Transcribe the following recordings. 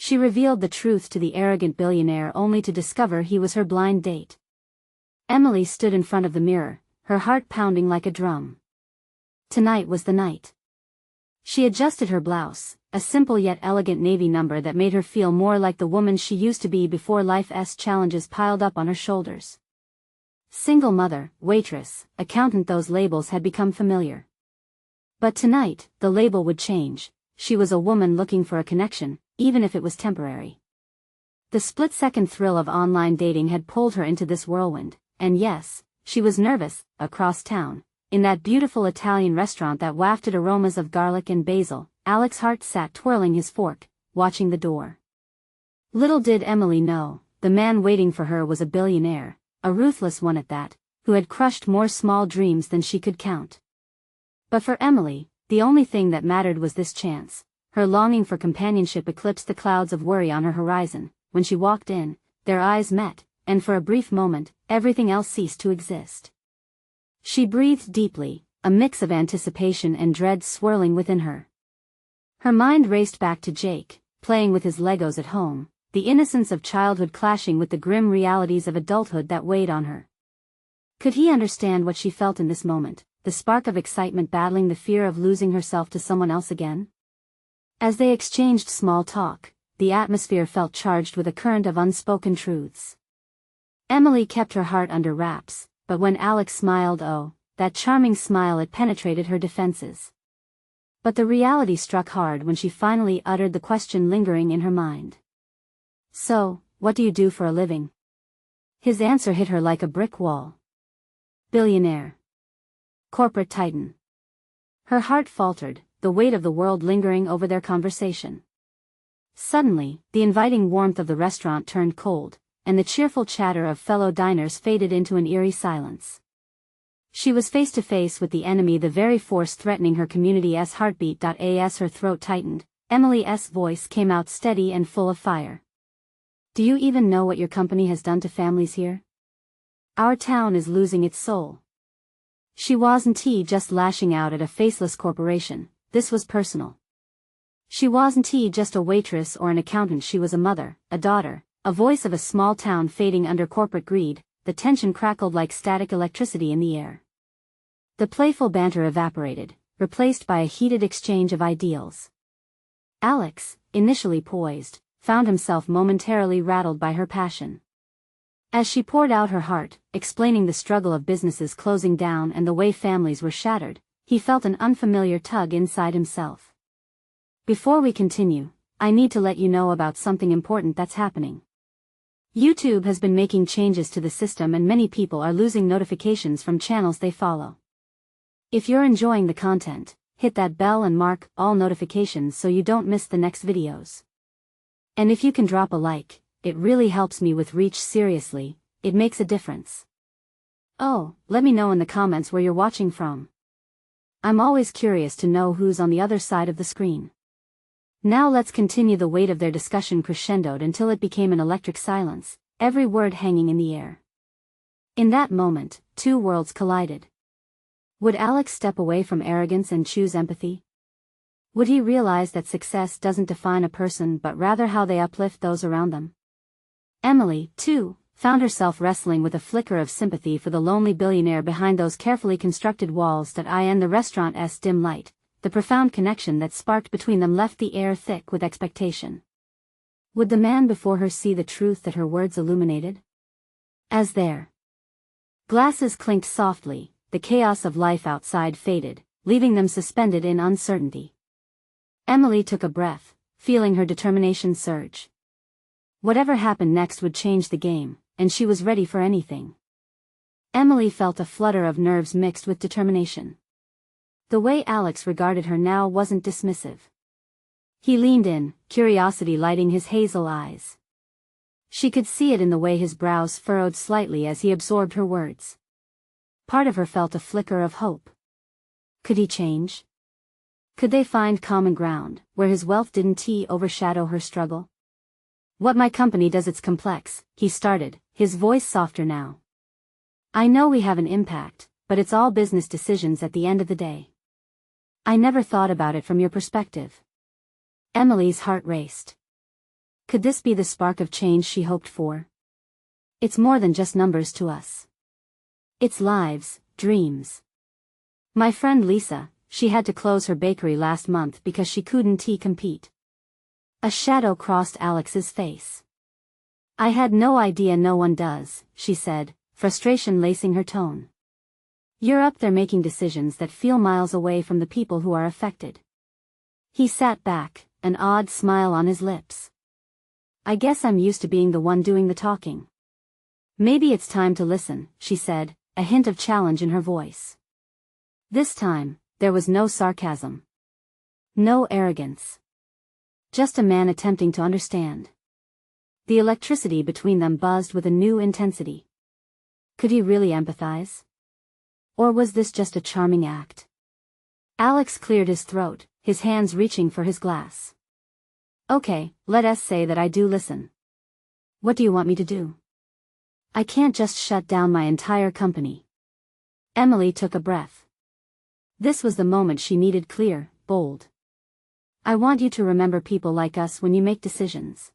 She revealed the truth to the arrogant billionaire only to discover he was her blind date. Emily stood in front of the mirror, her heart pounding like a drum. Tonight was the night. She adjusted her blouse, a simple yet elegant navy number that made her feel more like the woman she used to be before life's challenges piled up on her shoulders. Single mother, waitress, accountant, those labels had become familiar. But tonight, the label would change. She was a woman looking for a connection, even if it was temporary. The split-second thrill of online dating had pulled her into this whirlwind, and yes, she was nervous. Across town, in that beautiful Italian restaurant that wafted aromas of garlic and basil, Alex Hart sat twirling his fork, watching the door. Little did Emily know, the man waiting for her was a billionaire, a ruthless one at that, who had crushed more small dreams than she could count. But for Emily, the only thing that mattered was this chance. Her longing for companionship eclipsed the clouds of worry on her horizon. When she walked in, their eyes met, and for a brief moment, everything else ceased to exist. She breathed deeply, a mix of anticipation and dread swirling within her. Her mind raced back to Jake, playing with his Legos at home, the innocence of childhood clashing with the grim realities of adulthood that weighed on her. Could he understand what she felt in this moment, the spark of excitement battling the fear of losing herself to someone else again? As they exchanged small talk, the atmosphere felt charged with a current of unspoken truths. Emily kept her heart under wraps, but when Alex smiled, oh, that charming smile, it penetrated her defenses. But the reality struck hard when she finally uttered the question lingering in her mind. So, what do you do for a living? His answer hit her like a brick wall. Billionaire. Corporate titan. Her heart faltered, the weight of the world lingering over their conversation. Suddenly, the inviting warmth of the restaurant turned cold, and the cheerful chatter of fellow diners faded into an eerie silence. She was face to face with the enemy, the very force threatening her community's heartbeat. As her throat tightened, Emily's voice came out steady and full of fire. Do you even know what your company has done to families here? Our town is losing its soul. She wasn't just lashing out at a faceless corporation, this was personal. She wasn't just a waitress or an accountant, she was a mother, a daughter, a voice of a small town fading under corporate greed. The tension crackled like static electricity in the air. The playful banter evaporated, replaced by a heated exchange of ideals. Alex, initially poised, found himself momentarily rattled by her passion. As she poured out her heart, explaining the struggle of businesses closing down and the way families were shattered, he felt an unfamiliar tug inside himself. Before we continue, I need to let you know about something important that's happening. YouTube has been making changes to the system and many people are losing notifications from channels they follow. If you're enjoying the content, hit that bell and mark all notifications so you don't miss the next videos. And if you can drop a like, it really helps me with reach. Seriously, it makes a difference. Oh, let me know in the comments where you're watching from. I'm always curious to know who's on the other side of the screen. Now let's continue. The weight of their discussion crescendoed until it became an electric silence, every word hanging in the air. In that moment, two worlds collided. Would Alex step away from arrogance and choose empathy? Would he realize that success doesn't define a person but rather how they uplift those around them? Emily, too, found herself wrestling with a flicker of sympathy for the lonely billionaire behind those carefully constructed walls. In the restaurant's dim light, the profound connection that sparked between them left the air thick with expectation. Would the man before her see the truth that her words illuminated? As their glasses clinked softly, the chaos of life outside faded, leaving them suspended in uncertainty. Emily took a breath, feeling her determination surge. Whatever happened next would change the game, and she was ready for anything. Emily felt a flutter of nerves mixed with determination. The way Alex regarded her now wasn't dismissive. He leaned in, curiosity lighting his hazel eyes. She could see it in the way his brows furrowed slightly as he absorbed her words. Part of her felt a flicker of hope. Could he change? Could they find common ground, where his wealth didn't overshadow her struggle? What my company does, it's complex, he started, his voice softer now. I know we have an impact, but it's all business decisions at the end of the day. I never thought about it from your perspective. Emily's heart raced. Could this be the spark of change she hoped for? It's more than just numbers to us. It's lives, dreams. My friend Lisa, she had to close her bakery last month because she couldn't compete. A shadow crossed Alex's face. I had no idea, no one does, she said, frustration lacing her tone. You're up there making decisions that feel miles away from the people who are affected. He sat back, an odd smile on his lips. I guess I'm used to being the one doing the talking. Maybe it's time to listen, she said, a hint of challenge in her voice. This time, there was no sarcasm. No arrogance. Just a man attempting to understand. The electricity between them buzzed with a new intensity. Could he really empathize? Or was this just a charming act? Alex cleared his throat, his hands reaching for his glass. Okay, let us say that I do listen. What do you want me to do? I can't just shut down my entire company. Emily took a breath. This was the moment she needed, clear, bold. I want you to remember people like us when you make decisions.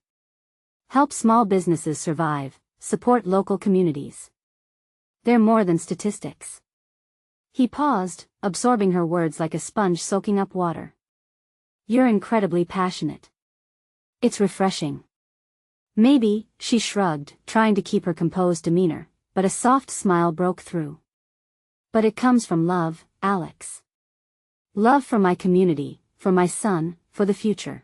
Help small businesses survive, support local communities. They're more than statistics. He paused, absorbing her words like a sponge soaking up water. You're incredibly passionate. It's refreshing. Maybe, she shrugged, trying to keep her composed demeanor, but a soft smile broke through. But it comes from love, Alex. Love for my community, for my son, for the future.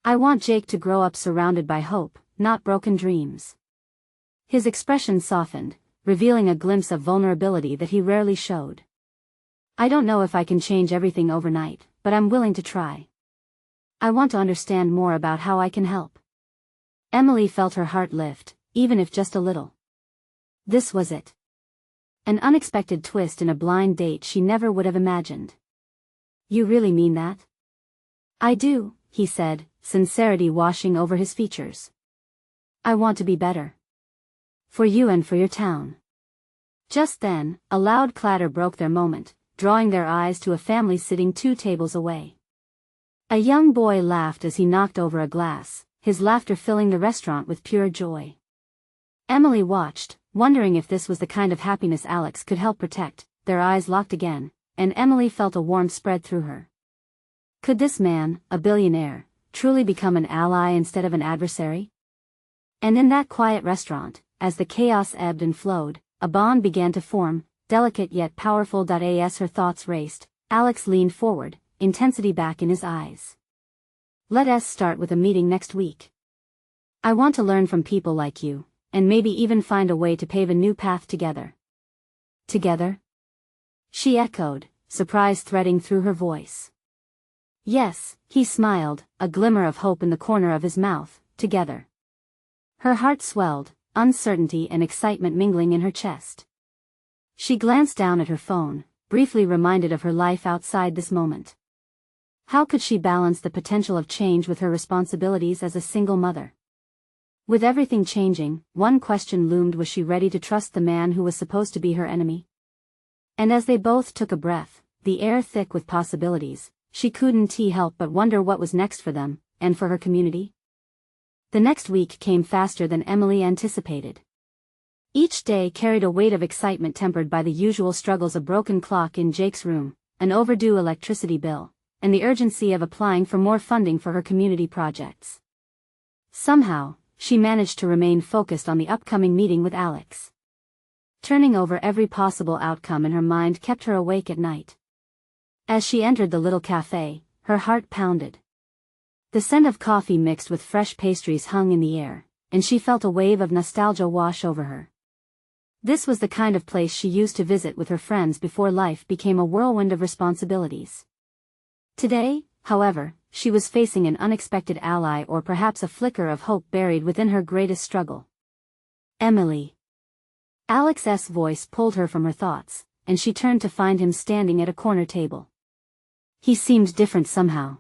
I want Jake to grow up surrounded by hope, not broken dreams. His expression softened, revealing a glimpse of vulnerability that he rarely showed. I don't know if I can change everything overnight, but I'm willing to try. I want to understand more about how I can help. Emily felt her heart lift, even if just a little. This was it. An unexpected twist in a blind date she never would have imagined. You really mean that? I do, he said, sincerity washing over his features. I want to be better. For you and for your town. Just then, a loud clatter broke their moment, drawing their eyes to a family sitting 2 tables away. A young boy laughed as he knocked over a glass, his laughter filling the restaurant with pure joy. Emily watched, wondering if this was the kind of happiness Alex could help protect. Their eyes locked again, and Emily felt a warmth spread through her. Could this man, a billionaire, truly become an ally instead of an adversary? And in that quiet restaurant, as the chaos ebbed and flowed, a bond began to form, delicate yet powerful. As her thoughts raced, Alex leaned forward, intensity back in his eyes. Let us start with a meeting next week. I want to learn from people like you, and maybe even find a way to pave a new path together. Together? She echoed, surprise threading through her voice. Yes, he smiled, a glimmer of hope in the corner of his mouth, together. Her heart swelled, uncertainty and excitement mingling in her chest. She glanced down at her phone, briefly reminded of her life outside this moment. How could she balance the potential of change with her responsibilities as a single mother? With everything changing, one question loomed: was she ready to trust the man who was supposed to be her enemy? And as they both took a breath, the air thick with possibilities, she couldn't help but wonder what was next for them, and for her community. The next week came faster than Emily anticipated. Each day carried a weight of excitement tempered by the usual struggles: a broken clock in Jake's room, an overdue electricity bill, and the urgency of applying for more funding for her community projects. Somehow, she managed to remain focused on the upcoming meeting with Alex. Turning over every possible outcome in her mind kept her awake at night. As she entered the little cafe, her heart pounded. The scent of coffee mixed with fresh pastries hung in the air, and she felt a wave of nostalgia wash over her. This was the kind of place she used to visit with her friends before life became a whirlwind of responsibilities. Today, however, she was facing an unexpected ally, or perhaps a flicker of hope buried within her greatest struggle. Emily. Alex's voice pulled her from her thoughts, and she turned to find him standing at a corner table. He seemed different somehow.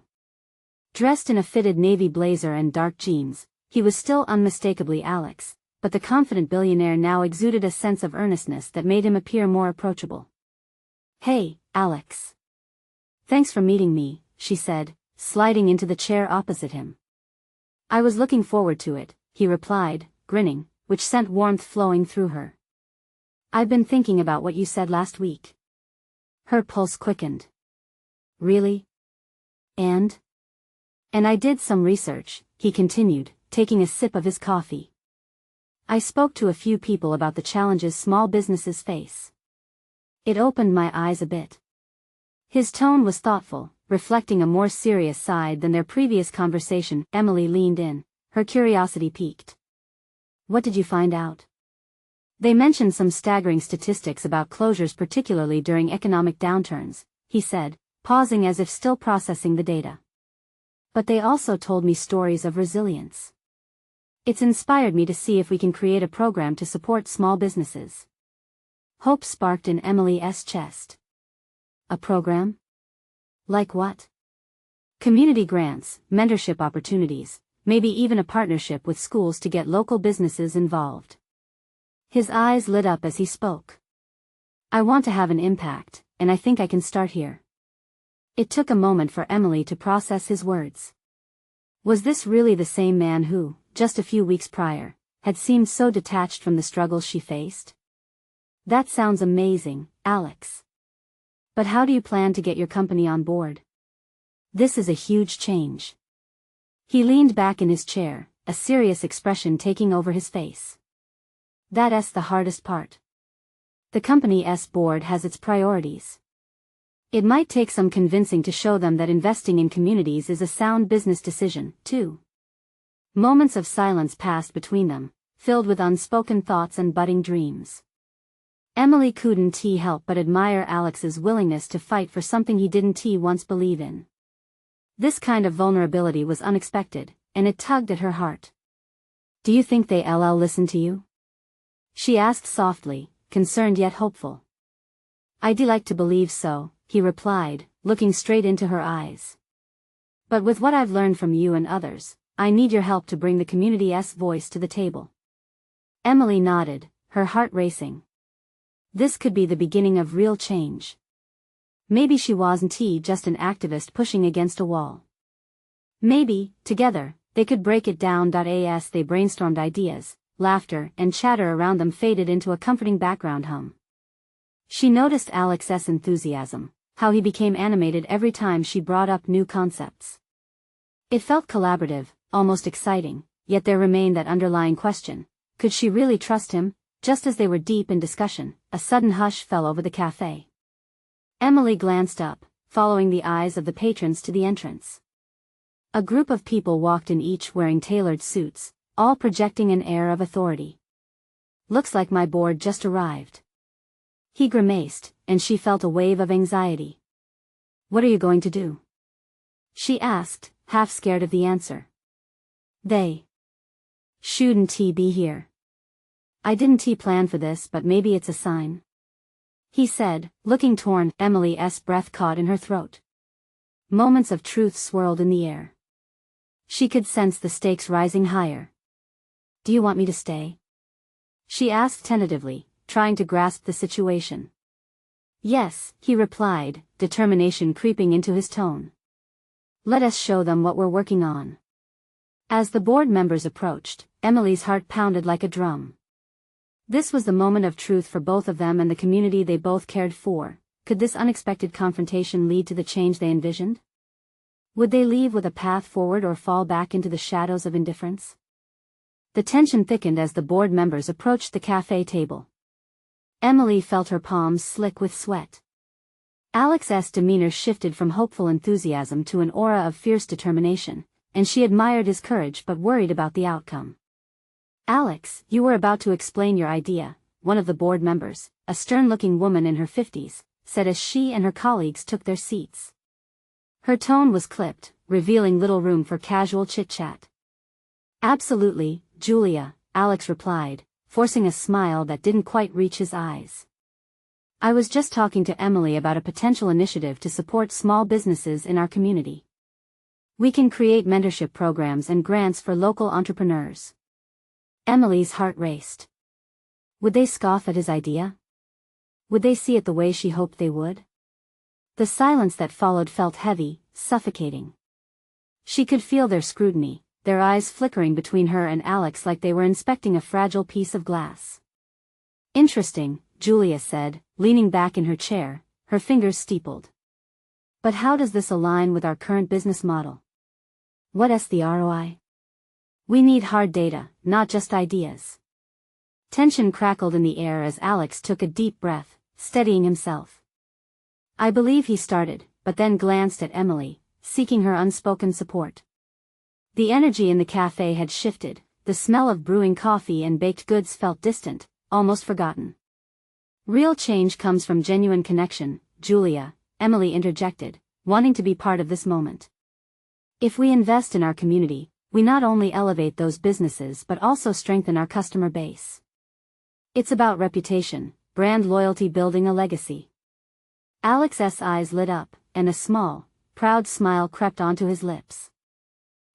Dressed in a fitted navy blazer and dark jeans, he was still unmistakably Alex, but the confident billionaire now exuded a sense of earnestness that made him appear more approachable. Hey, Alex. Thanks for meeting me, she said, sliding into the chair opposite him. I was looking forward to it, he replied, grinning, which sent warmth flowing through her. I've been thinking about what you said last week. Her pulse quickened. Really? And I did some research, he continued, taking a sip of his coffee. I spoke to a few people about the challenges small businesses face. It opened my eyes a bit. His tone was thoughtful, reflecting a more serious side than their previous conversation. Emily leaned in, her curiosity piqued. What did you find out? They mentioned some staggering statistics about closures, particularly during economic downturns, he said, pausing as if still processing the data. But they also told me stories of resilience. It's inspired me to see if we can create a program to support small businesses. Hope sparked in Emily's chest. A program? Like what? Community grants, mentorship opportunities, maybe even a partnership with schools to get local businesses involved. His eyes lit up as he spoke. I want to have an impact, and I think I can start here. It took a moment for Emily to process his words. Was this really the same man who, just a few weeks prior, had seemed so detached from the struggles she faced? That sounds amazing, Alex. But how do you plan to get your company on board? This is a huge change. He leaned back in his chair, a serious expression taking over his face. That's the hardest part. The company's board has its priorities. It might take some convincing to show them that investing in communities is a sound business decision, too. Moments of silence passed between them, filled with unspoken thoughts and budding dreams. Emily couldn't help but admire Alex's willingness to fight for something he didn't once believe in. This kind of vulnerability was unexpected, and it tugged at her heart. Do you think they'll listen to you? She asked softly, concerned yet hopeful. I'd like to believe so, he replied, looking straight into her eyes. But with what I've learned from you and others, I need your help to bring the community's voice to the table. Emily nodded, her heart racing. This could be the beginning of real change. Maybe she wasn't just an activist pushing against a wall. Maybe, together, they could break it down. As they brainstormed ideas, laughter and chatter around them faded into a comforting background hum. She noticed Alex's enthusiasm, how he became animated every time she brought up new concepts. It felt collaborative, almost exciting, yet there remained that underlying question: could she really trust him? Just as they were deep in discussion, a sudden hush fell over the cafe. Emily glanced up, following the eyes of the patrons to the entrance. A group of people walked in, each wearing tailored suits, all projecting an air of authority. Looks like my board just arrived. He grimaced, and she felt a wave of anxiety. What are you going to do? She asked, half scared of the answer. They shouldn't be here. I didn't plan for this, but maybe it's a sign. He said, looking torn. Emily's breath caught in her throat. Moments of truth swirled in the air. She could sense the stakes rising higher. Do you want me to stay? She asked tentatively, trying to grasp the situation. Yes, he replied, determination creeping into his tone. Let us show them what we're working on. As the board members approached, Emily's heart pounded like a drum. This was the moment of truth for both of them and the community they both cared for. Could this unexpected confrontation lead to the change they envisioned? Would they leave with a path forward or fall back into the shadows of indifference? The tension thickened as the board members approached the cafe table. Emily felt her palms slick with sweat. Alex's demeanor shifted from hopeful enthusiasm to an aura of fierce determination, and she admired his courage but worried about the outcome. Alex, you were about to explain your idea, one of the board members, a stern-looking woman in her 50s, said as she and her colleagues took their seats. Her tone was clipped, revealing little room for casual chit-chat. Absolutely, Julia, Alex replied, forcing a smile that didn't quite reach his eyes. I was just talking to Emily about a potential initiative to support small businesses in our community. We can create mentorship programs and grants for local entrepreneurs. Emily's heart raced. Would they scoff at his idea? Would they see it the way she hoped they would? The silence that followed felt heavy, suffocating. She could feel their scrutiny, their eyes flickering between her and Alex like they were inspecting a fragile piece of glass. "Interesting," Julia said, leaning back in her chair, her fingers steepled. "But how does this align with our current business model? What's the ROI? We need hard data, not just ideas." Tension crackled in the air as Alex took a deep breath, steadying himself. "I believe," he started, but then glanced at Emily, seeking her unspoken support. The energy in the cafe had shifted, the smell of brewing coffee and baked goods felt distant, almost forgotten. "Real change comes from genuine connection, Julia," Emily interjected, wanting to be part of this moment. "If we invest in our community, we not only elevate those businesses but also strengthen our customer base. It's about reputation, brand loyalty, building a legacy." Alex's eyes lit up, and a small, proud smile crept onto his lips.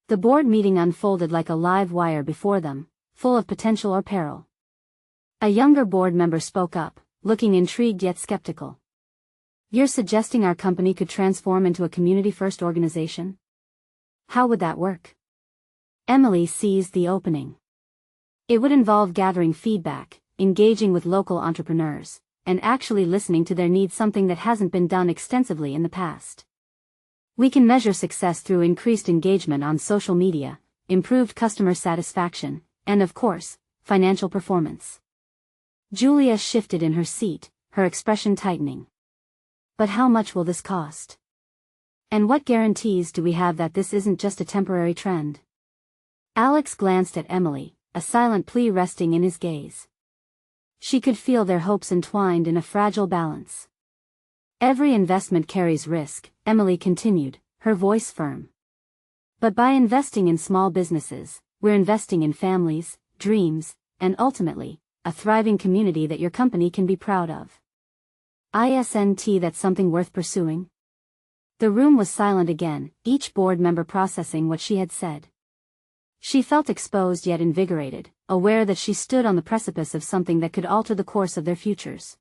The board meeting unfolded like a live wire before them, full of potential or peril. A younger board member spoke up, looking intrigued yet skeptical. "You're suggesting our company could transform into a community-first organization? How would that work?" Emily seized the opening. "It would involve gathering feedback, engaging with local entrepreneurs, and actually listening to their needs, something that hasn't been done extensively in the past. We can measure success through increased engagement on social media, improved customer satisfaction, and of course, financial performance." Julia shifted in her seat, her expression tightening. "But how much will this cost? And what guarantees do we have that this isn't just a temporary trend?" Alex glanced at Emily, a silent plea resting in his gaze. She could feel their hopes entwined in a fragile balance. "Every investment carries risk," Emily continued, her voice firm. "But by investing in small businesses, we're investing in families, dreams, and ultimately, a thriving community that your company can be proud of. That's something worth pursuing?" The room was silent again, each board member processing what she had said. She felt exposed yet invigorated, aware that she stood on the precipice of something that could alter the course of their futures.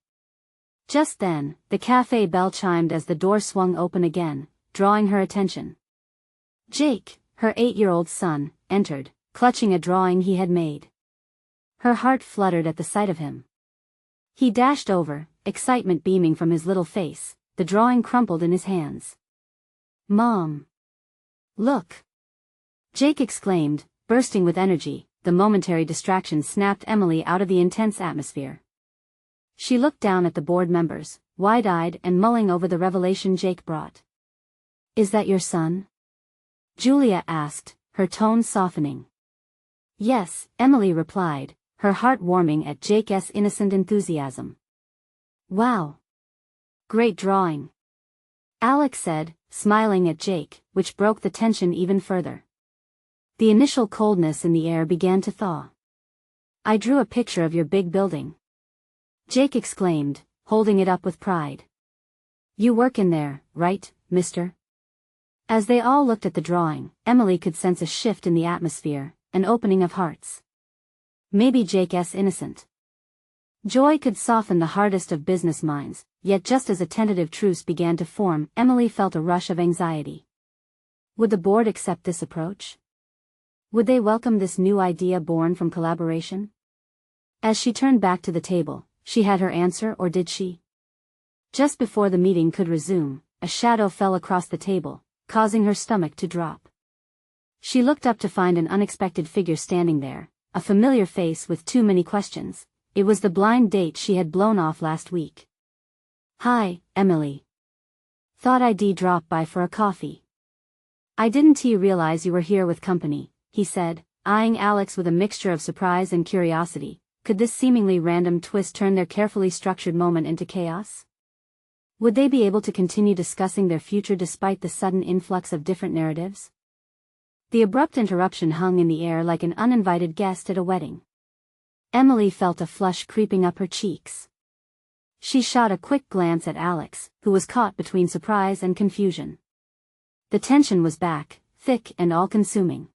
Just then, the cafe bell chimed as the door swung open again, drawing her attention. Jake, her 8-year-old son, entered, clutching a drawing he had made. Her heart fluttered at the sight of him. He dashed over, excitement beaming from his little face, the drawing crumpled in his hands. "Mom! Look!" Jake exclaimed, bursting with energy. The momentary distraction snapped Emily out of the intense atmosphere. She looked down at the board members, wide-eyed and mulling over the revelation Jake brought. "Is that your son?" Julia asked, her tone softening. "Yes," Emily replied, her heart warming at Jake's innocent enthusiasm. "Wow! Great drawing," Alex said, smiling at Jake, which broke the tension even further. The initial coldness in the air began to thaw. "I drew a picture of your big building," Jake exclaimed, holding it up with pride. "You work in there, right, mister?" As they all looked at the drawing, Emily could sense a shift in the atmosphere, an opening of hearts. Maybe Jake's innocent. Joy could soften the hardest of business minds, yet just as a tentative truce began to form, Emily felt a rush of anxiety. Would the board accept this approach? Would they welcome this new idea born from collaboration? As she turned back to the table, she had her answer, or did she? Just before the meeting could resume, a shadow fell across the table, causing her stomach to drop. She looked up to find an unexpected figure standing there, a familiar face with too many questions. It was the blind date she had blown off last week. "Hi, Emily. Thought I'd drop by for a coffee. I didn't realize you were here with company," he said, eyeing Alex with a mixture of surprise and curiosity. Could this seemingly random twist turn their carefully structured moment into chaos? Would they be able to continue discussing their future despite the sudden influx of different narratives? The abrupt interruption hung in the air like an uninvited guest at a wedding. Emily felt a flush creeping up her cheeks. She shot a quick glance at Alex, who was caught between surprise and confusion. The tension was back, thick and all-consuming.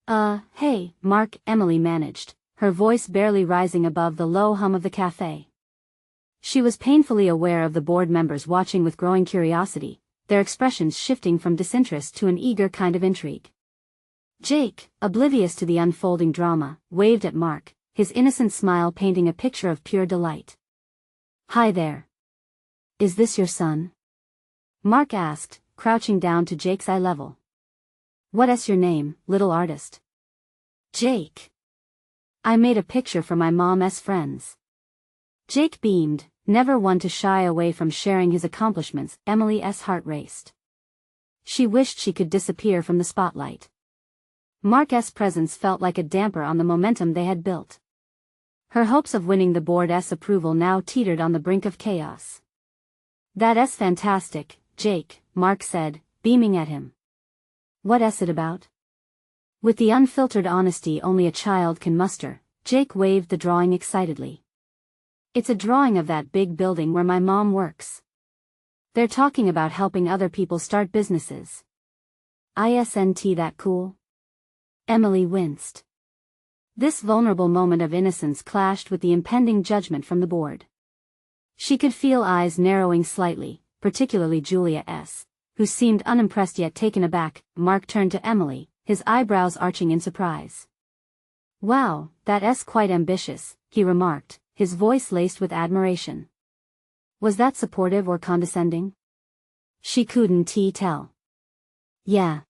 Hey, Mark," Emily managed, her voice barely rising above the low hum of the cafe. She was painfully aware of the board members watching with growing curiosity, their expressions shifting from disinterest to an eager kind of intrigue. Jake, oblivious to the unfolding drama, waved at Mark, his innocent smile painting a picture of pure delight. "Hi there. Is this your son?" Mark asked, crouching down to Jake's eye level. "What's your name, little artist?" "Jake. I made a picture for my mom's friends." Jake beamed, never one to shy away from sharing his accomplishments. Emily's heart raced. She wished she could disappear from the spotlight. Mark's presence felt like a damper on the momentum they had built. Her hopes of winning the board's approval now teetered on the brink of chaos. "That's fantastic, Jake," Mark said, beaming at him. "What's it about?" With the unfiltered honesty only a child can muster, Jake waved the drawing excitedly. "It's a drawing of that big building where my mom works. They're talking about helping other people start businesses. Isn't that cool?" Emily winced. This vulnerable moment of innocence clashed with the impending judgment from the board. She could feel eyes narrowing slightly, particularly Julia's, who seemed unimpressed yet taken aback. Mark turned to Emily, his eyebrows arching in surprise. "Wow, that's quite ambitious," he remarked, his voice laced with admiration. "Was that supportive or condescending?" She couldn't tell. "Yeah.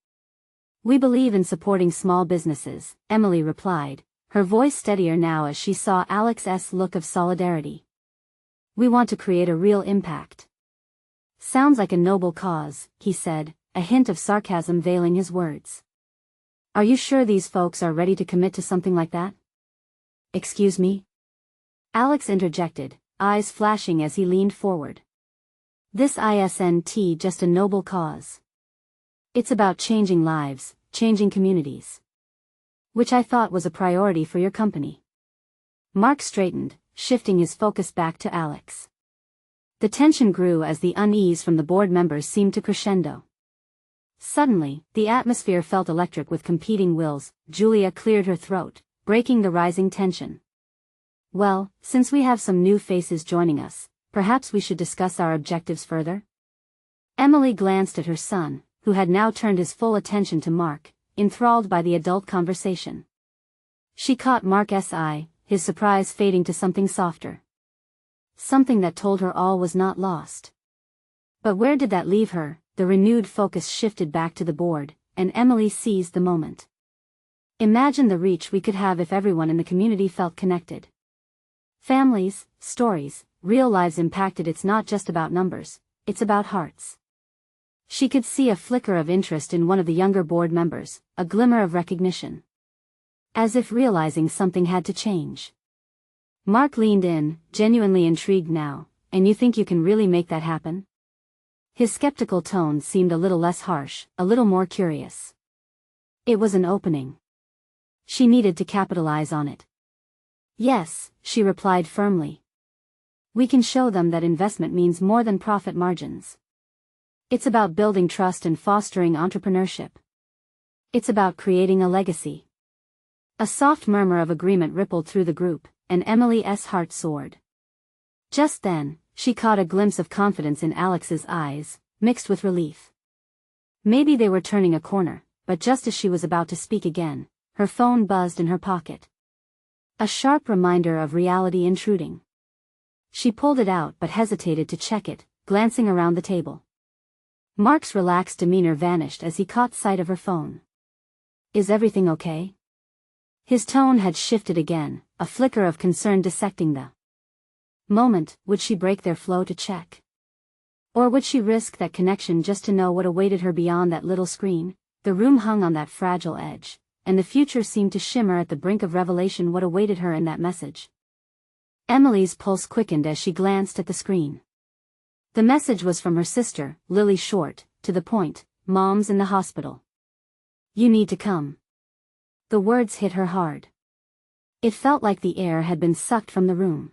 We believe in supporting small businesses," Emily replied, her voice steadier now as she saw Alex's look of solidarity. "We want to create a real impact." "Sounds like a noble cause," he said, a hint of sarcasm veiling his words. "Are you sure these folks are ready to commit to something like that?" "Excuse me?" Alex interjected, eyes flashing as he leaned forward. "This isn't just a noble cause. It's about changing lives, changing communities. Which I thought was a priority for your company." Mark straightened, shifting his focus back to Alex. The tension grew as the unease from the board members seemed to crescendo. Suddenly, the atmosphere felt electric with competing wills. Julia cleared her throat, breaking the rising tension. "Well, since we have some new faces joining us, perhaps we should discuss our objectives further?" Emily glanced at her son, who had now turned his full attention to Mark, enthralled by the adult conversation. She caught Mark's eye, his surprise fading to something softer. Something that told her all was not lost. But where did that leave her? The renewed focus shifted back to the board, and Emily seized the moment. "Imagine the reach we could have if everyone in the community felt connected. Families, stories, real lives impacted. It's not just about numbers, it's about hearts." She could see a flicker of interest in one of the younger board members, a glimmer of recognition. As if realizing something had to change. Mark leaned in, genuinely intrigued now. "And you think you can really make that happen?" His skeptical tone seemed a little less harsh, a little more curious. It was an opening. She needed to capitalize on it. "Yes," she replied firmly. "We can show them that investment means more than profit margins. It's about building trust and fostering entrepreneurship. It's about creating a legacy." A soft murmur of agreement rippled through the group, and Emily's heart soared. Just then, she caught a glimpse of confidence in Alex's eyes, mixed with relief. Maybe they were turning a corner, but just as she was about to speak again, her phone buzzed in her pocket. A sharp reminder of reality intruding. She pulled it out but hesitated to check it, glancing around the table. Mark's relaxed demeanor vanished as he caught sight of her phone. "Is everything okay?" His tone had shifted again, a flicker of concern dissecting the moment. Would she break their flow to check? Or would she risk that connection just to know what awaited her beyond that little screen? The room hung on that fragile edge, and the future seemed to shimmer at the brink of revelation. What awaited her in that message? Emily's pulse quickened as she glanced at the screen. The message was from her sister, Lily, short, to the point. "Mom's in the hospital. You need to come." The words hit her hard. It felt like the air had been sucked from the room.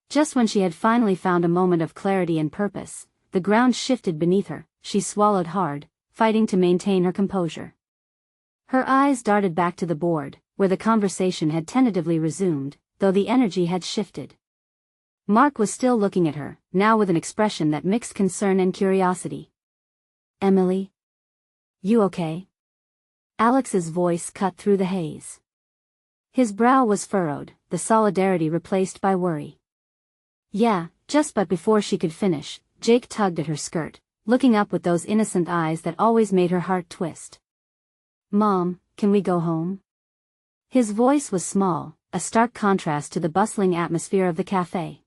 Just when she had finally found a moment of clarity and purpose, the ground shifted beneath her. She swallowed hard, fighting to maintain her composure. Her eyes darted back to the board, where the conversation had tentatively resumed, though the energy had shifted. Mark was still looking at her, now with an expression that mixed concern and curiosity. "Emily? You okay?" Alex's voice cut through the haze. His brow was furrowed, the solidarity replaced by worry. Yeah, but before she could finish, Jake tugged at her skirt, looking up with those innocent eyes that always made her heart twist. Mom, can we go home? His voice was small, a stark contrast to the bustling atmosphere of the cafe.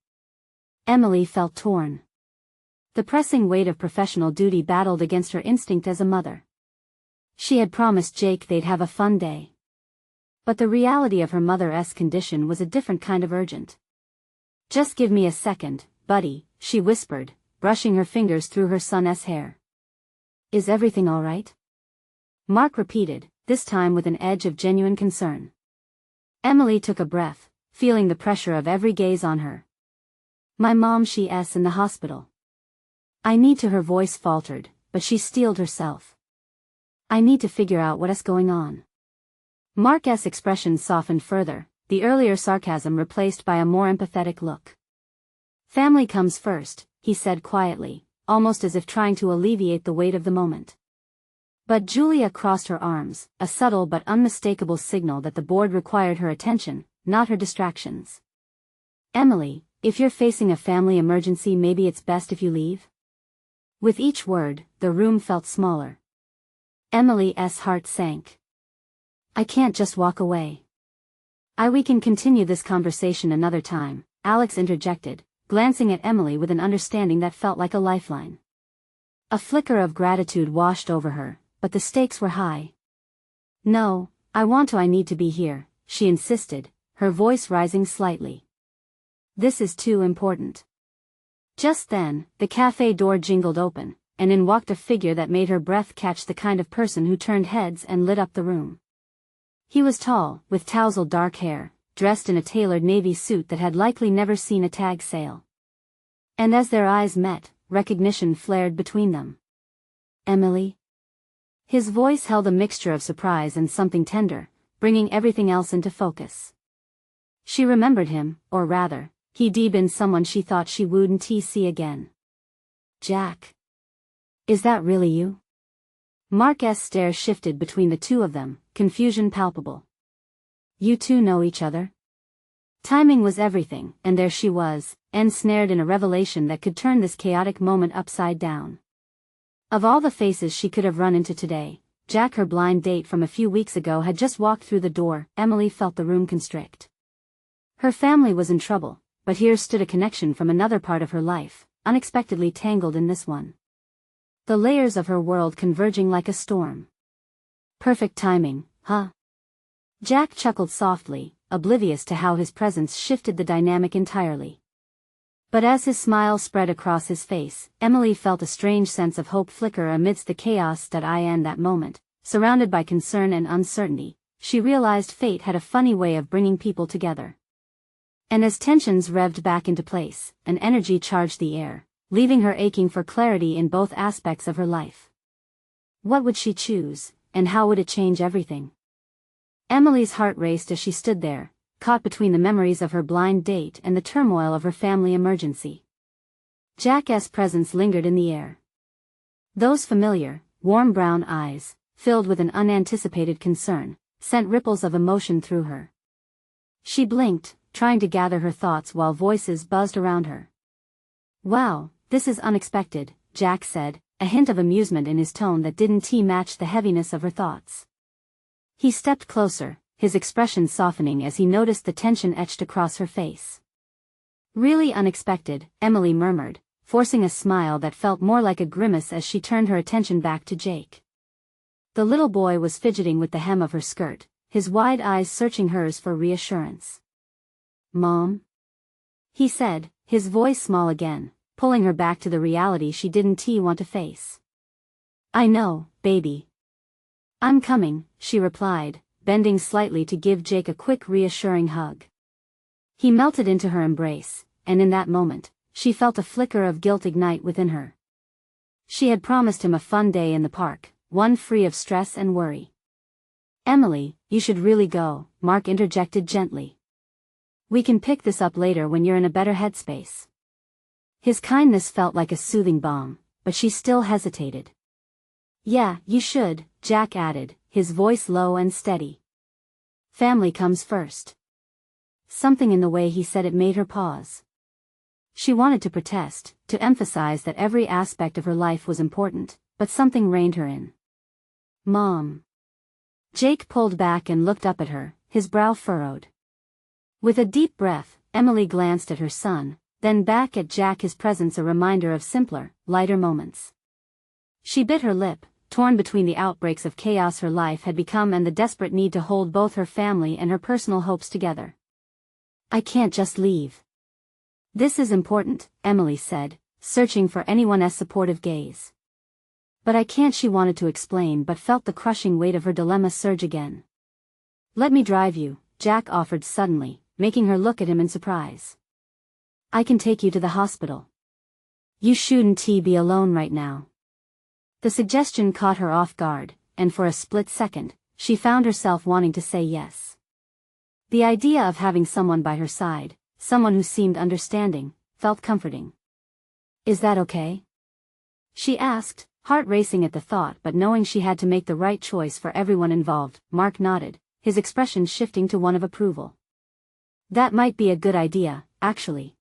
Emily felt torn. The pressing weight of professional duty battled against her instinct as a mother. She had promised Jake they'd have a fun day. But the reality of her mother's condition was a different kind of urgent. Just give me a second, buddy, she whispered, brushing her fingers through her son's hair. Is everything all right? Mark repeated, this time with an edge of genuine concern. Emily took a breath, feeling the pressure of every gaze on her. My mom, she's in the hospital. I need to, her voice faltered, but she steeled herself. I need to figure out what's going on. Mark's expression softened further, the earlier sarcasm replaced by a more empathetic look. Family comes first, he said quietly, almost as if trying to alleviate the weight of the moment. But Julia crossed her arms, a subtle but unmistakable signal that the board required her attention, not her distractions. Emily, if you're facing a family emergency, maybe it's best if you leave? With each word, the room felt smaller. Emily's heart sank. I can't just walk away. We can continue this conversation another time, Alex interjected, glancing at Emily with an understanding that felt like a lifeline. A flicker of gratitude washed over her, but the stakes were high. No, I need to be here, she insisted, her voice rising slightly. This is too important. Just then, the cafe door jingled open, and in walked a figure that made her breath catch, the kind of person who turned heads and lit up the room. He was tall, with tousled dark hair, dressed in a tailored navy suit that had likely never seen a tag sale. And as their eyes met, recognition flared between them. Emily? His voice held a mixture of surprise and something tender, bringing everything else into focus. She remembered him, or rather, he'd been someone she thought she wouldn't see again. Jack. Is that really you? Mark's stare shifted between the two of them, confusion palpable. You two know each other? Timing was everything, and there she was, ensnared in a revelation that could turn this chaotic moment upside down. Of all the faces she could have run into today, Jack, her blind date from a few weeks ago, had just walked through the door. Emily felt the room constrict. Her family was in trouble, but here stood a connection from another part of her life, unexpectedly tangled in this one. The layers of her world converging like a storm. Perfect timing, huh? Jack chuckled softly, oblivious to how his presence shifted the dynamic entirely. But as his smile spread across his face, Emily felt a strange sense of hope flicker amidst the chaos that moment. Surrounded by concern and uncertainty, she realized fate had a funny way of bringing people together. And as tensions revved back into place, an energy charged the air, leaving her aching for clarity in both aspects of her life. What would she choose, and how would it change everything? Emily's heart raced as she stood there, caught between the memories of her blind date and the turmoil of her family emergency. Jack's presence lingered in the air. Those familiar, warm brown eyes, filled with an unanticipated concern, sent ripples of emotion through her. She blinked, trying to gather her thoughts while voices buzzed around her. Wow, this is unexpected, Jack said, a hint of amusement in his tone that didn't match the heaviness of her thoughts. He stepped closer, his expression softening as he noticed the tension etched across her face. Really unexpected, Emily murmured, forcing a smile that felt more like a grimace as she turned her attention back to Jake. The little boy was fidgeting with the hem of her skirt, his wide eyes searching hers for reassurance. Mom? He said, his voice small again, pulling her back to the reality she didn't want to face. I know, baby. I'm coming, she replied, bending slightly to give Jake a quick reassuring hug. He melted into her embrace, and in that moment, she felt a flicker of guilt ignite within her. She had promised him a fun day in the park, one free of stress and worry. Emily, you should really go, Mark interjected gently. We can pick this up later when you're in a better headspace. His kindness felt like a soothing balm, but she still hesitated. Yeah, you should, Jack added, his voice low and steady. Family comes first. Something in the way he said it made her pause. She wanted to protest, to emphasize that every aspect of her life was important, but something reined her in. Mom. Jake pulled back and looked up at her, his brow furrowed. With a deep breath, Emily glanced at her son, then back at Jack, his presence a reminder of simpler, lighter moments. She bit her lip, torn between the outbreaks of chaos her life had become and the desperate need to hold both her family and her personal hopes together. I can't just leave. This is important, Emily said, searching for anyone's supportive gaze. But I can't, she wanted to explain but felt the crushing weight of her dilemma surge again. Let me drive you, Jack offered suddenly, making her look at him in surprise. I can take you to the hospital. You shouldn't be alone right now. The suggestion caught her off guard, and for a split second, she found herself wanting to say yes. The idea of having someone by her side, someone who seemed understanding, felt comforting. Is that okay? She asked, heart racing at the thought but knowing she had to make the right choice for everyone involved. Mark nodded, his expression shifting to one of approval. That might be a good idea, actually.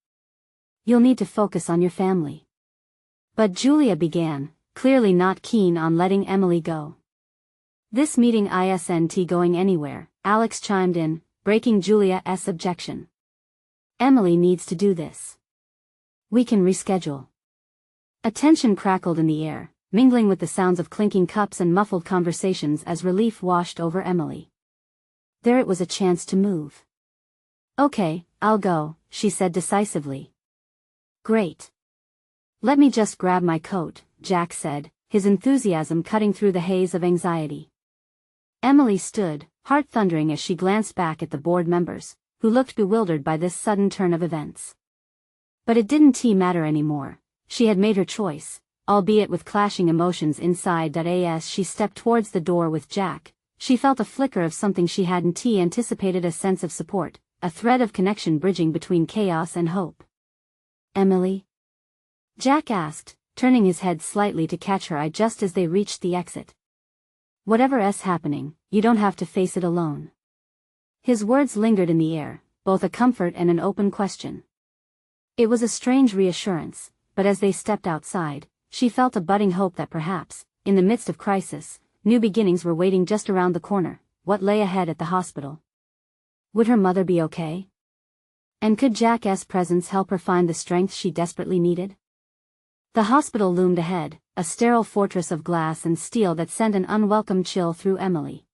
You'll need to focus on your family. But Julia began, clearly not keen on letting Emily go. This meeting isn't going anywhere, Alex chimed in, breaking Julia's objection. Emily needs to do this. We can reschedule. A tension crackled in the air, mingling with the sounds of clinking cups and muffled conversations as relief washed over Emily. There it was, a chance to move. Okay, I'll go, she said decisively. Great. Let me just grab my coat, Jack said, his enthusiasm cutting through the haze of anxiety. Emily stood, heart thundering as she glanced back at the board members, who looked bewildered by this sudden turn of events. But it didn't matter anymore. She had made her choice, albeit with clashing emotions inside. As she stepped towards the door with Jack, she felt a flicker of something she hadn't anticipated, a sense of support, a thread of connection bridging between chaos and hope. Emily? Jack asked, turning his head slightly to catch her eye just as they reached the exit. Whatever's happening, you don't have to face it alone. His words lingered in the air, both a comfort and an open question. It was a strange reassurance, but as they stepped outside, she felt a budding hope that perhaps, in the midst of crisis, new beginnings were waiting just around the corner. What lay ahead at the hospital? Would her mother be okay? And could Jack's presence help her find the strength she desperately needed? The hospital loomed ahead, a sterile fortress of glass and steel that sent an unwelcome chill through Emily.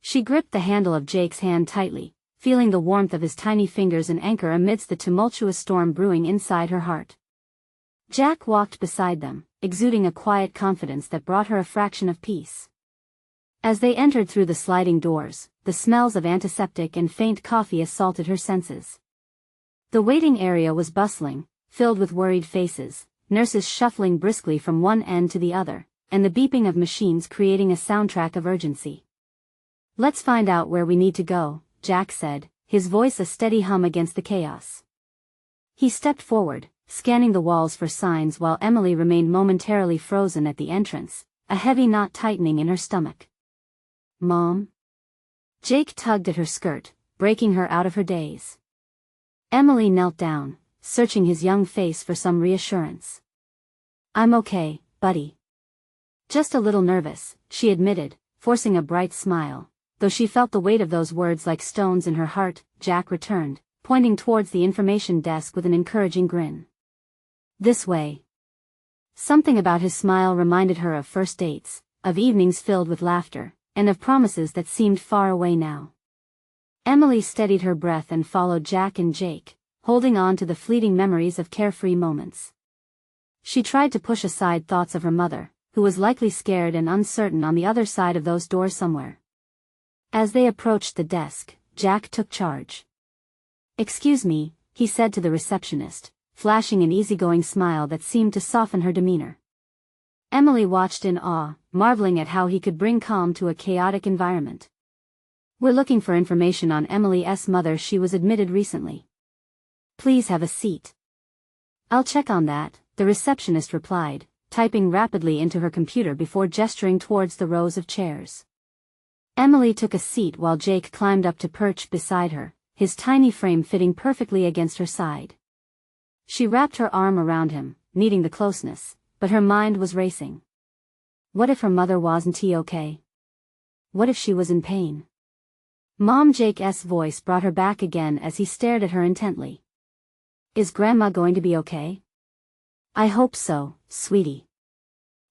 She gripped the handle of Jake's hand tightly, feeling the warmth of his tiny fingers an anchor amidst the tumultuous storm brewing inside her heart. Jack walked beside them, exuding a quiet confidence that brought her a fraction of peace. As they entered through the sliding doors, the smells of antiseptic and faint coffee assaulted her senses. The waiting area was bustling, filled with worried faces, nurses shuffling briskly from one end to the other, and the beeping of machines creating a soundtrack of urgency. Let's find out where we need to go, Jack said, his voice a steady hum against the chaos. He stepped forward, scanning the walls for signs while Emily remained momentarily frozen at the entrance, a heavy knot tightening in her stomach. Mom? Jake tugged at her skirt, breaking her out of her daze. Emily knelt down, searching his young face for some reassurance. I'm okay, buddy. Just a little nervous, she admitted, forcing a bright smile, though she felt the weight of those words like stones in her heart. Jack returned, pointing towards the information desk with an encouraging grin. This way. Something about his smile reminded her of first dates, of evenings filled with laughter, and of promises that seemed far away now. Emily steadied her breath and followed Jack and Jake, holding on to the fleeting memories of carefree moments. She tried to push aside thoughts of her mother, who was likely scared and uncertain on the other side of those doors somewhere. As they approached the desk, Jack took charge. Excuse me, he said to the receptionist, flashing an easygoing smile that seemed to soften her demeanor. Emily watched in awe, marveling at how he could bring calm to a chaotic environment. We're looking for information on Emily's mother. She was admitted recently. Please have a seat. I'll check on that, the receptionist replied, typing rapidly into her computer before gesturing towards the rows of chairs. Emily took a seat while Jake climbed up to perch beside her, his tiny frame fitting perfectly against her side. She wrapped her arm around him, needing the closeness, but her mind was racing. What if her mother wasn't okay? What if she was in pain? Mom, Jake's voice brought her back again as he stared at her intently. Is Grandma going to be okay? I hope so, sweetie.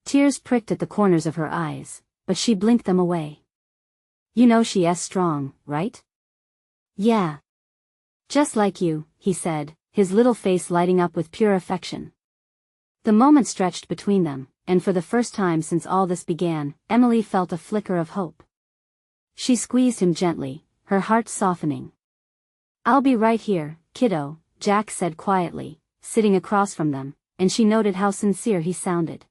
Tears pricked at the corners of her eyes, but she blinked them away. You know she's strong, right? Yeah. Just like you, he said, his little face lighting up with pure affection. The moment stretched between them, and for the first time since all this began, Emily felt a flicker of hope. She squeezed him gently, her heart softening. I'll be right here, kiddo, Jack said quietly, sitting across from them, and she noted how sincere he sounded.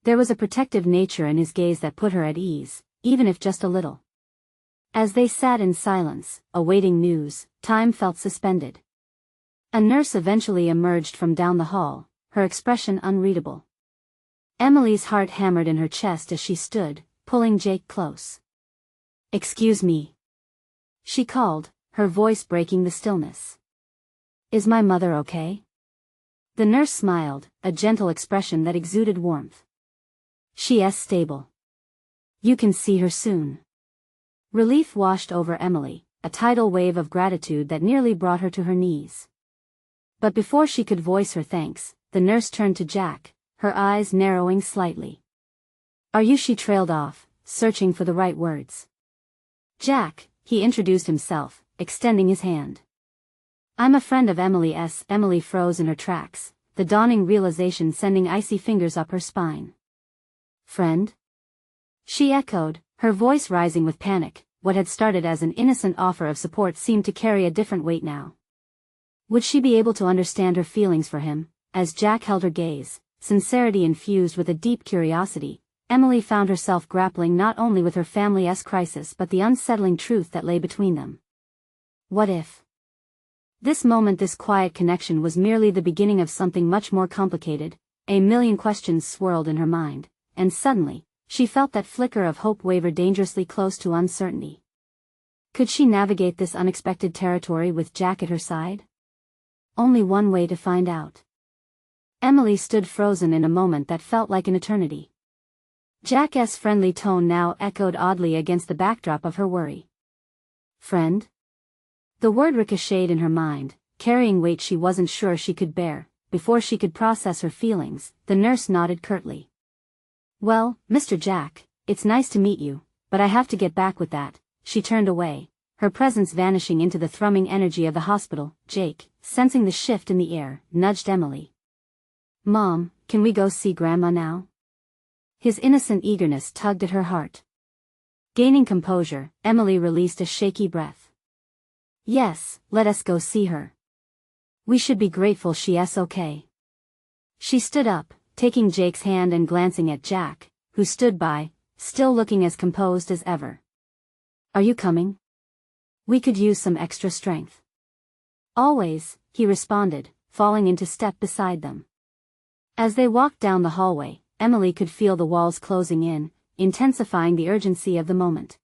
There was a protective nature in his gaze that put her at ease, even if just a little. As they sat in silence, awaiting news, time felt suspended. A nurse eventually emerged from down the hall, her expression unreadable. Emily's heart hammered in her chest as she stood, pulling Jake close. Excuse me. She called, her voice breaking the stillness. Is my mother okay? The nurse smiled, a gentle expression that exuded warmth. She's stable. You can see her soon. Relief washed over Emily, a tidal wave of gratitude that nearly brought her to her knees. But before she could voice her thanks, the nurse turned to Jack, her eyes narrowing slightly. Are you? She trailed off, searching for the right words. Jack, he introduced himself, extending his hand. I'm a friend of Emily's. Emily froze in her tracks, the dawning realization sending icy fingers up her spine. Friend? She echoed, her voice rising with panic. What had started as an innocent offer of support seemed to carry a different weight now. Would she be able to understand her feelings for him? As Jack held her gaze, sincerity infused with a deep curiosity, Emily found herself grappling not only with her family's crisis but the unsettling truth that lay between them. What if? This moment, this quiet connection was merely the beginning of something much more complicated. A million questions swirled in her mind, and suddenly, she felt that flicker of hope waver dangerously close to uncertainty. Could she navigate this unexpected territory with Jack at her side? Only one way to find out. Emily stood frozen in a moment that felt like an eternity. Jack's friendly tone now echoed oddly against the backdrop of her worry. Friend? The word ricocheted in her mind, carrying weight she wasn't sure she could bear. Before she could process her feelings, the nurse nodded curtly. Well, Mr. Jack, it's nice to meet you, but I have to get back with that. She turned away, her presence vanishing into the thrumming energy of the hospital. Jake, sensing the shift in the air, nudged Emily. Mom, can we go see Grandma now? His innocent eagerness tugged at her heart. Gaining composure, Emily released a shaky breath. Yes, let us go see her. We should be grateful she's okay. She stood up, taking Jake's hand and glancing at Jack, who stood by, still looking as composed as ever. Are you coming? We could use some extra strength. Always, he responded, falling into step beside them. As they walked down the hallway, Emily could feel the walls closing in, intensifying the urgency of the moment.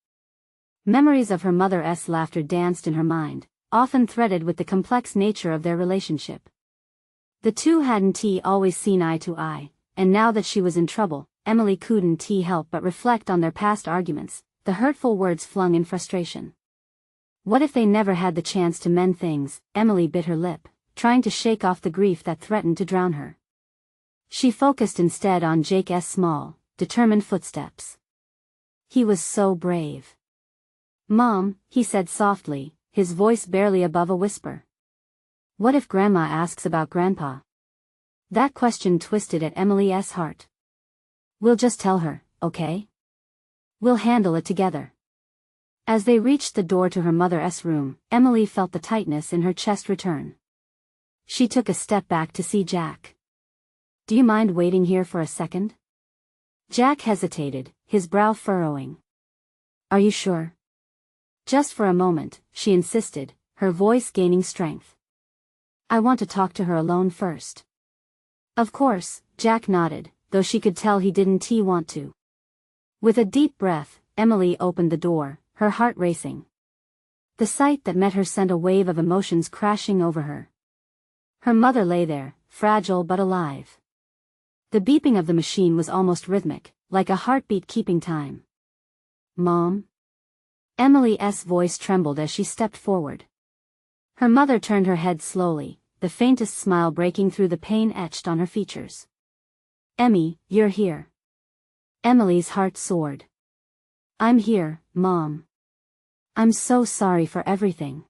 Memories of her mother's laughter danced in her mind, often threaded with the complex nature of their relationship. The two hadn't always seen eye to eye, and now that she was in trouble, Emily couldn't help but reflect on their past arguments, the hurtful words flung in frustration. What if they never had the chance to mend things? Emily bit her lip, trying to shake off the grief that threatened to drown her. She focused instead on Jake's small, determined footsteps. He was so brave. Mom, he said softly, his voice barely above a whisper. What if Grandma asks about Grandpa? That question twisted at Emily's heart. We'll just tell her, okay? We'll handle it together. As they reached the door to her mother's room, Emily felt the tightness in her chest return. She took a step back to see Jack. Do you mind waiting here for a second? Jack hesitated, his brow furrowing. Are you sure? Just for a moment, she insisted, her voice gaining strength. I want to talk to her alone first. Of course, Jack nodded, though she could tell he didn't want to. With a deep breath, Emily opened the door, her heart racing. The sight that met her sent a wave of emotions crashing over her. Her mother lay there, fragile but alive. The beeping of the machine was almost rhythmic, like a heartbeat keeping time. "Mom?" Emily's voice trembled as she stepped forward. Her mother turned her head slowly, the faintest smile breaking through the pain etched on her features. "Emmy, you're here." Emily's heart soared. "I'm here, Mom. I'm so sorry for everything."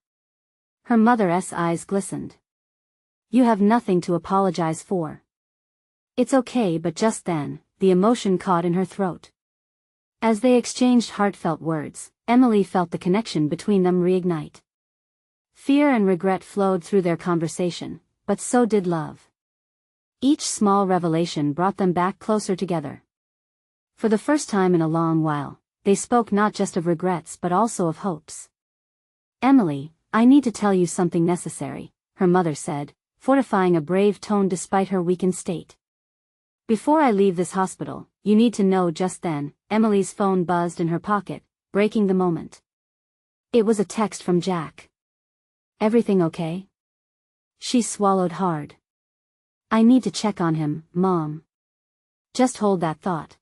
Her mother's eyes glistened. "You have nothing to apologize for." "It's okay," but just then, the emotion caught in her throat. As they exchanged heartfelt words, Emily felt the connection between them reignite. Fear and regret flowed through their conversation, but so did love. Each small revelation brought them back closer together. For the first time in a long while, they spoke not just of regrets but also of hopes. "Emily, I need to tell you something necessary," her mother said, fortifying a brave tone despite her weakened state. "Before I leave this hospital, you need to know." Just then, Emily's phone buzzed in her pocket, breaking the moment. It was a text from Jack. "Everything okay?" She swallowed hard. "I need to check on him, Mom." "Just hold that thought."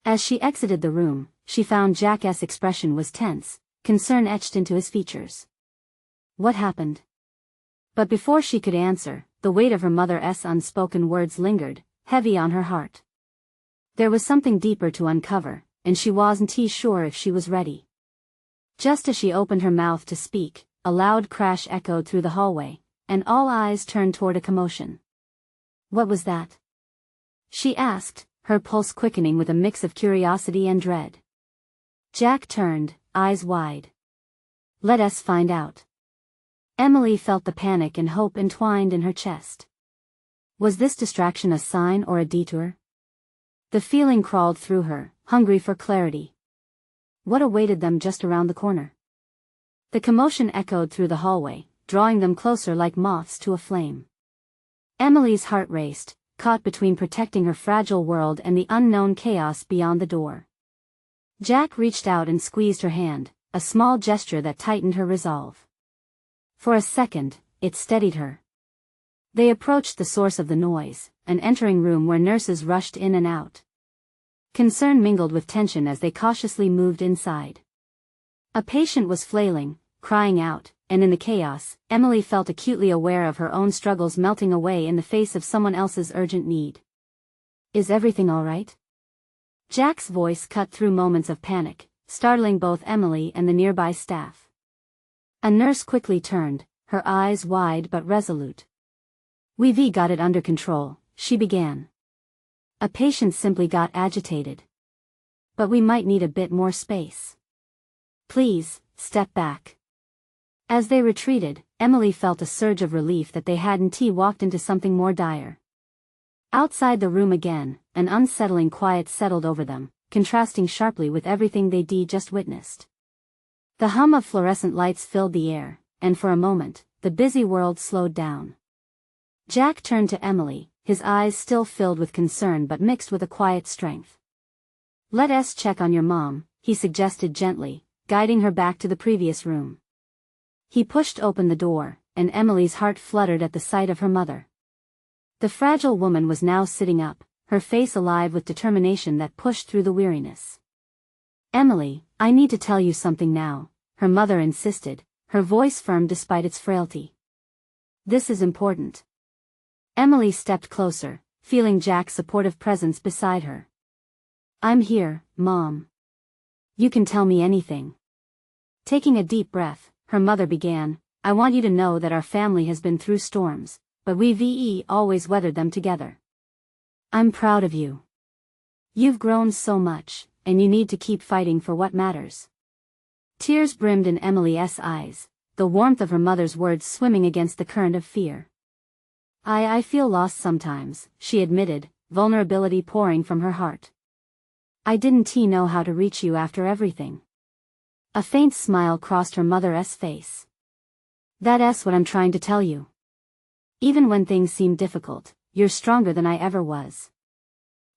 As she exited the room, she found Jack's expression was tense, concern etched into his features. "What happened?" But before she could answer, the weight of her mother's unspoken words lingered, heavy on her heart. There was something deeper to uncover, and she wasn't sure if she was ready. Just as she opened her mouth to speak, a loud crash echoed through the hallway, and all eyes turned toward a commotion. "What was that?" she asked, her pulse quickening with a mix of curiosity and dread. Jack turned, eyes wide. "Let us find out." Emily felt the panic and hope entwined in her chest. Was this distraction a sign or a detour? The feeling crawled through her, hungry for clarity. What awaited them just around the corner? The commotion echoed through the hallway, drawing them closer like moths to a flame. Emily's heart raced, caught between protecting her fragile world and the unknown chaos beyond the door. Jack reached out and squeezed her hand, a small gesture that tightened her resolve. For a second, it steadied her. They approached the source of the noise, an entering room where nurses rushed in and out. Concern mingled with tension as they cautiously moved inside. A patient was flailing, crying out, and in the chaos, Emily felt acutely aware of her own struggles melting away in the face of someone else's urgent need. "Is everything all right?" Jack's voice cut through moments of panic, startling both Emily and the nearby staff. A nurse quickly turned, her eyes wide but resolute. "We've got it under control," she began. "A patient simply got agitated. But we might need a bit more space. Please, step back." As they retreated, Emily felt a surge of relief that they hadn't walked into something more dire. Outside the room again, an unsettling quiet settled over them, contrasting sharply with everything they'd just witnessed. The hum of fluorescent lights filled the air, and for a moment, the busy world slowed down. Jack turned to Emily, his eyes still filled with concern but mixed with a quiet strength. "Let us check on your mom," he suggested gently, guiding her back to the previous room. He pushed open the door, and Emily's heart fluttered at the sight of her mother. The fragile woman was now sitting up, her face alive with determination that pushed through the weariness. "Emily, I need to tell you something now," her mother insisted, her voice firm despite its frailty. "This is important." Emily stepped closer, feeling Jack's supportive presence beside her. "I'm here, Mom. You can tell me anything." Taking a deep breath, her mother began, "I want you to know that our family has been through storms, but we've always weathered them together. I'm proud of you. You've grown so much, and you need to keep fighting for what matters." Tears brimmed in Emily's eyes, the warmth of her mother's words swimming against the current of fear. I feel lost sometimes," she admitted, vulnerability pouring from her heart. "I didn't know how to reach you after everything." A faint smile crossed her mother's face. "That's what I'm trying to tell you. Even when things seem difficult, you're stronger than I ever was.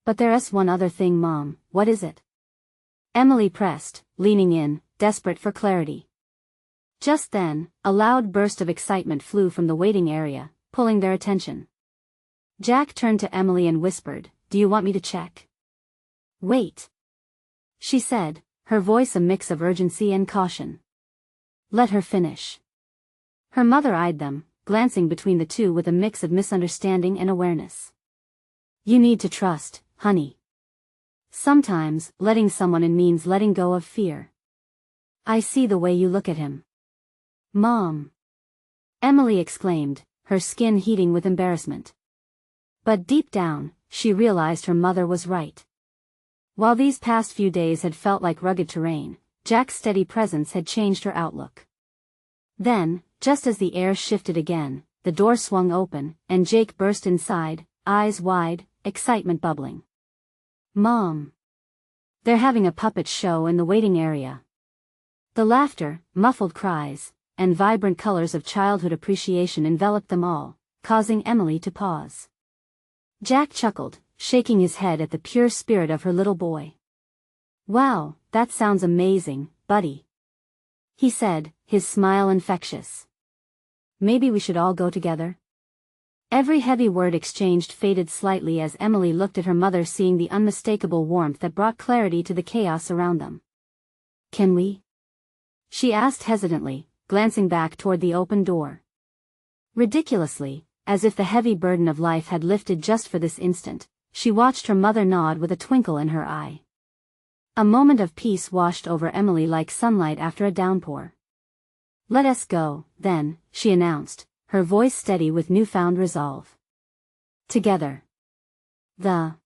But there's one other thing, Mom." "What is it?" Emily pressed, leaning in, desperate for clarity. Just then, a loud burst of excitement flew from the waiting area, pulling their attention. Jack turned to Emily and whispered, "Do you want me to check?" "Wait," she said, her voice a mix of urgency and caution. "Let her finish." Her mother eyed them, glancing between the two with a mix of misunderstanding and awareness. "You need to trust, honey. Sometimes, letting someone in means letting go of fear. I see the way you look at him." "Mom!" Emily exclaimed, her skin heating with embarrassment. But deep down, she realized her mother was right. While these past few days had felt like rugged terrain, Jack's steady presence had changed her outlook. Then, just as the air shifted again, the door swung open, and Jake burst inside, eyes wide, excitement bubbling. "Mom!" "They're having a puppet show in the waiting area." The laughter, muffled cries, and vibrant colors of childhood appreciation enveloped them all, causing Emily to pause. Jack chuckled, shaking his head at the pure spirit of her little boy. "Wow, that sounds amazing, buddy," he said, his smile infectious. "Maybe we should all go together?" Every heavy word exchanged faded slightly as Emily looked at her mother, seeing the unmistakable warmth that brought clarity to the chaos around them. "Can we?" she asked hesitantly, glancing back toward the open door. Ridiculously, as if the heavy burden of life had lifted just for this instant, she watched her mother nod with a twinkle in her eye. A moment of peace washed over Emily like sunlight after a downpour. "Let us go, then," she announced, her voice steady with newfound resolve. Together. The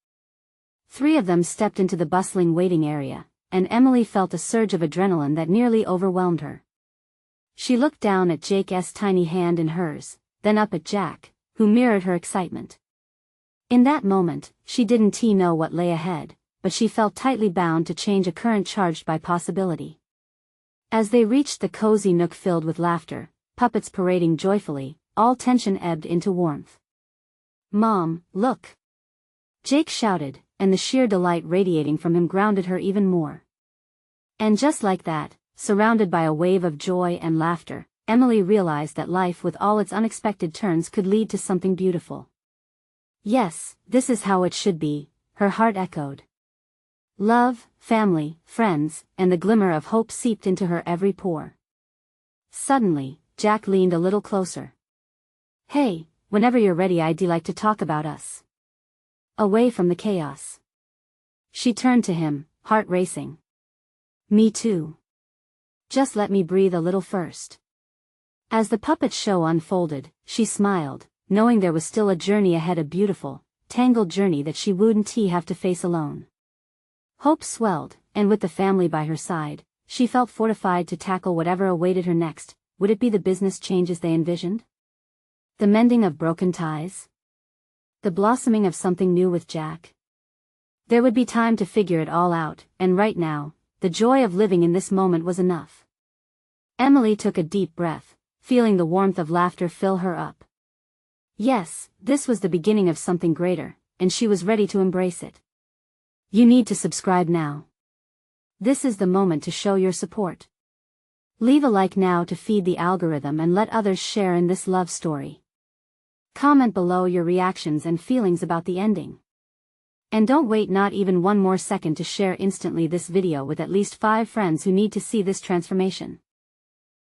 three of them stepped into the bustling waiting area, and Emily felt a surge of adrenaline that nearly overwhelmed her. She looked down at Jake's tiny hand in hers, then up at Jack, who mirrored her excitement. In that moment, she didn't know what lay ahead, but she felt tightly bound to change a current charged by possibility. As they reached the cozy nook filled with laughter, puppets parading joyfully, all tension ebbed into warmth. "Mom, look!" Jake shouted, and the sheer delight radiating from him grounded her even more. And just like that, surrounded by a wave of joy and laughter, Emily realized that life with all its unexpected turns could lead to something beautiful. "Yes, this is how it should be," her heart echoed. Love, family, friends, and the glimmer of hope seeped into her every pore. Suddenly, Jack leaned a little closer. "Hey, whenever you're ready, I'd like to talk about us. Away from the chaos." She turned to him, heart racing. "Me too. Just let me breathe a little first." As the puppet show unfolded, she smiled, knowing there was still a journey ahead, a beautiful, tangled journey that she wouldn't have to face alone. Hope swelled, and with the family by her side, she felt fortified to tackle whatever awaited her next. Would it be the business changes they envisioned? The mending of broken ties? The blossoming of something new with Jack? There would be time to figure it all out, and right now, the joy of living in this moment was enough. Emily took a deep breath, feeling the warmth of laughter fill her up. Yes, this was the beginning of something greater, and she was ready to embrace it. You need to subscribe now. This is the moment to show your support. Leave a like now to feed the algorithm and let others share in this love story. Comment below your reactions and feelings about the ending. And don't wait not even one more second to share instantly this video with at least 5 friends who need to see this transformation.